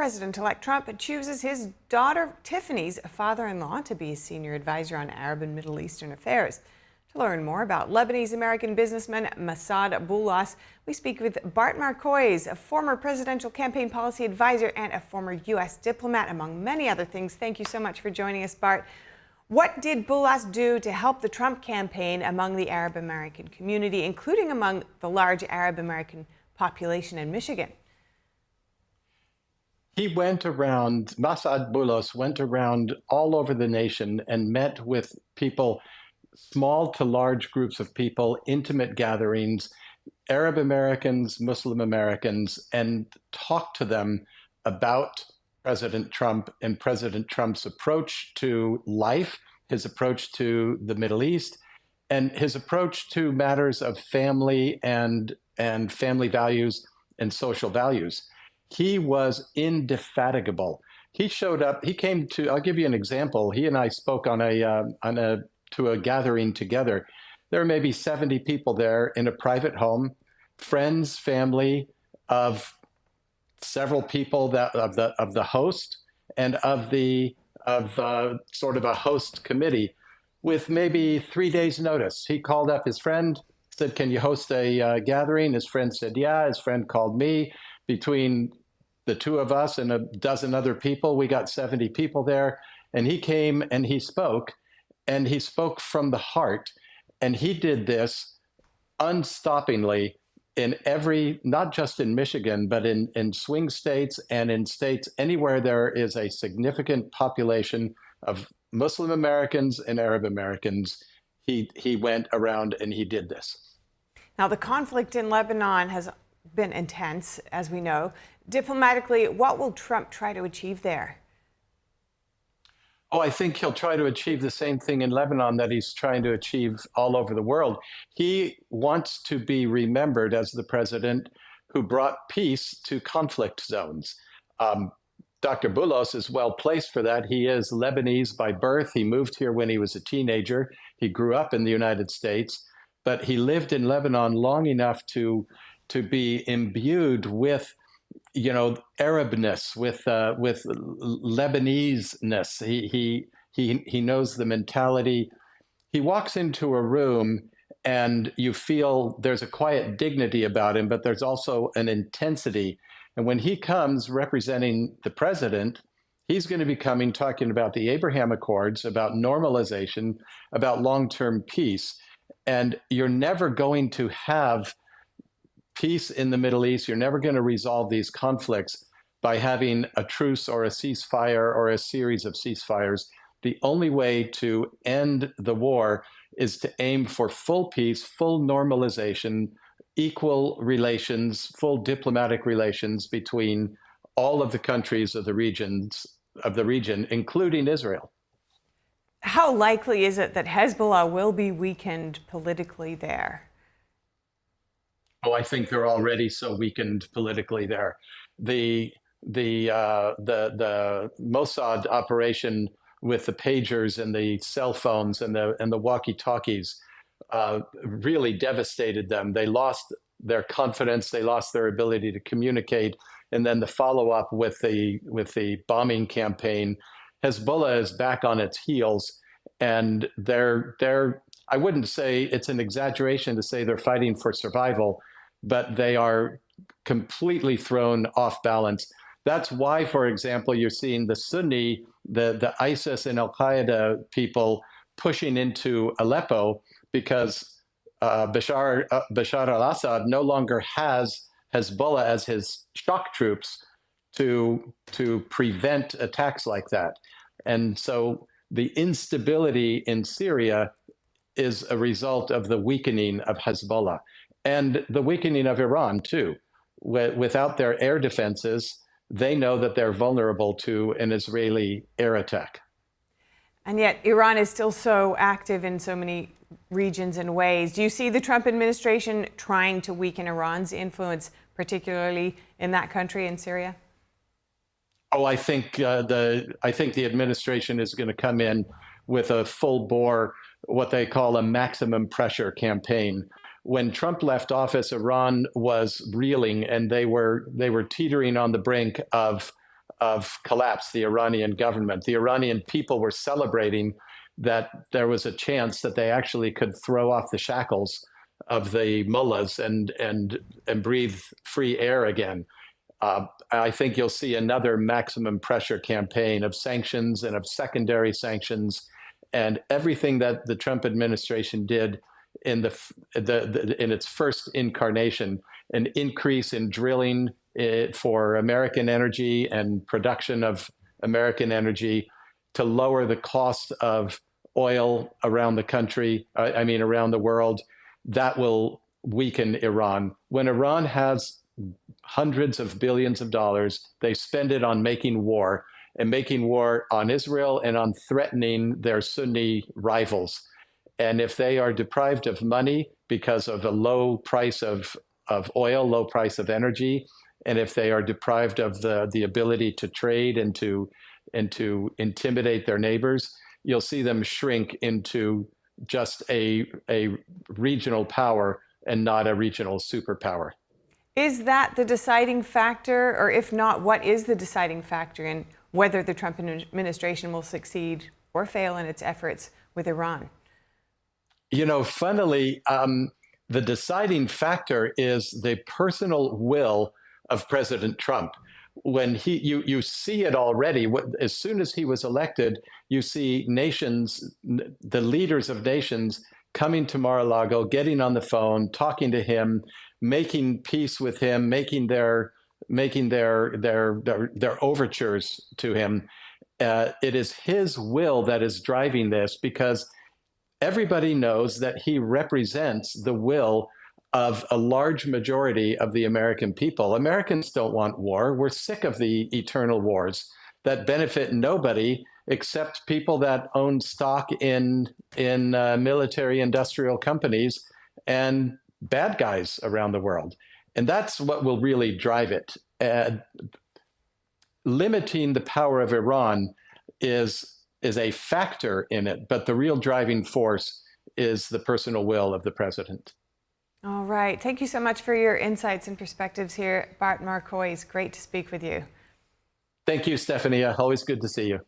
President-elect Trump chooses his daughter Tiffany's father-in-law to be his senior advisor on Arab and Middle Eastern affairs. To learn more about Lebanese-American businessman Massad Boulos, we speak with Bart Marcois, a former presidential campaign policy advisor and a former U.S. diplomat, among many other things. Thank you so much for joining us, Bart. What did Boulos do to help the Trump campaign among the Arab American community, including among the large Arab American population in Michigan? He went around, Massad Boulos went around all over the nation and met with people, small to large groups of people, intimate gatherings, Arab Americans, Muslim Americans, and talked to them about President Trump and President Trump's approach to life, his approach to the Middle East, and his approach to matters of family and family values and social values. He was indefatigable. He showed up. He came to. I'll give you an example. He and I spoke to a gathering together. There were maybe 70 people there in a private home, friends, family of several people of the host and of sort of a host committee, with maybe 3 days' notice. He called up his friend, said, "Can you host a gathering?" His friend said, "Yeah." His friend called me. Between the two of us and a dozen other people, we got 70 people there. And he came and he spoke from the heart. And he did this unstoppingly in not just in Michigan, but in swing states and in states anywhere there is a significant population of Muslim Americans and Arab Americans. He went around and he did this. Now, the conflict in Lebanon has been intense, as we know. Diplomatically, what will Trump try to achieve there? Oh, I think he'll try to achieve the same thing in Lebanon that he's trying to achieve all over the world. He wants to be remembered as the president who brought peace to conflict zones. Dr. Boulos is well placed for that. He is Lebanese by birth. He moved here when he was a teenager. He grew up in the United States, but he lived in Lebanon long enough to be imbued with, Arabness, with Lebanese-ness. He knows the mentality. He walks into a room and you feel there's a quiet dignity about him, but there's also an intensity. And when he comes representing the president, he's going to be coming talking about the Abraham Accords, about normalization, about long-term peace. And you're never going to have peace in the Middle East. You're never going to resolve these conflicts by having a truce or a ceasefire or a series of ceasefires. The only way to end the war is to aim for full peace, full normalization, equal relations, full diplomatic relations between all of the countries of the region, including Israel. How likely is it that Hezbollah will be weakened politically there? Oh, I think they're already so weakened politically there. The Mossad operation with the pagers and the cell phones and the walkie-talkies really devastated them. They lost their confidence. They lost their ability to communicate. And then the follow-up with the bombing campaign, Hezbollah is back on its heels, and I wouldn't say it's an exaggeration to say they're fighting for survival, but they are completely thrown off balance. That's why, for example, you're seeing the Sunni, the ISIS and Al-Qaeda people pushing into Aleppo, because Bashar al-Assad no longer has Hezbollah as his shock troops to prevent attacks like that. And so the instability in Syria is a result of the weakening of Hezbollah and the weakening of Iran, too. Without their air defenses, they know that they're vulnerable to an Israeli air attack. And yet Iran is still so active in so many regions and ways. Do you see the Trump administration trying to weaken Iran's influence, particularly in that country, in Syria? Oh, I think the administration is going to come in with a full bore, what they call a maximum pressure campaign. When Trump left office, Iran was reeling, and they were teetering on the brink of of collapse, the Iranian government. The Iranian people were celebrating that there was a chance that they actually could throw off the shackles of the mullahs and breathe free air again. I think you'll see another maximum pressure campaign of sanctions and of secondary sanctions, and everything that the Trump administration did in in its first incarnation, an increase in drilling for American energy and production of American energy to lower the cost of oil around the country, I mean, around the world, that will weaken Iran. When Iran has hundreds of billions of dollars, they spend it on making war and making war on Israel and on threatening their Sunni rivals. And if they are deprived of money because of a low price of oil, low price of energy, and if they are deprived of the ability to trade and to intimidate their neighbors, you'll see them shrink into just a regional power and not a regional superpower. Is that the deciding factor, or if not, what is the deciding factor in whether the Trump administration will succeed or fail in its efforts with Iran? You know, funnily, the deciding factor is the personal will of President Trump. When you see it already. As soon as he was elected, you see nations, the leaders of nations, coming to Mar-a-Lago, getting on the phone, talking to him, making peace with him, making their overtures to him. It is his will that is driving this, because everybody knows that he represents the will of a large majority of the American people. Americans don't want war. We're sick of the eternal wars that benefit nobody except people that own stock in military industrial companies and bad guys around the world. And that's what will really drive it. Limiting the power of Iran is a factor in it, but the real driving force is the personal will of the president. All right. Thank you so much for your insights and perspectives here, Bart Marcois. Great to speak with you. Thank you, Stephanie. Always good to see you.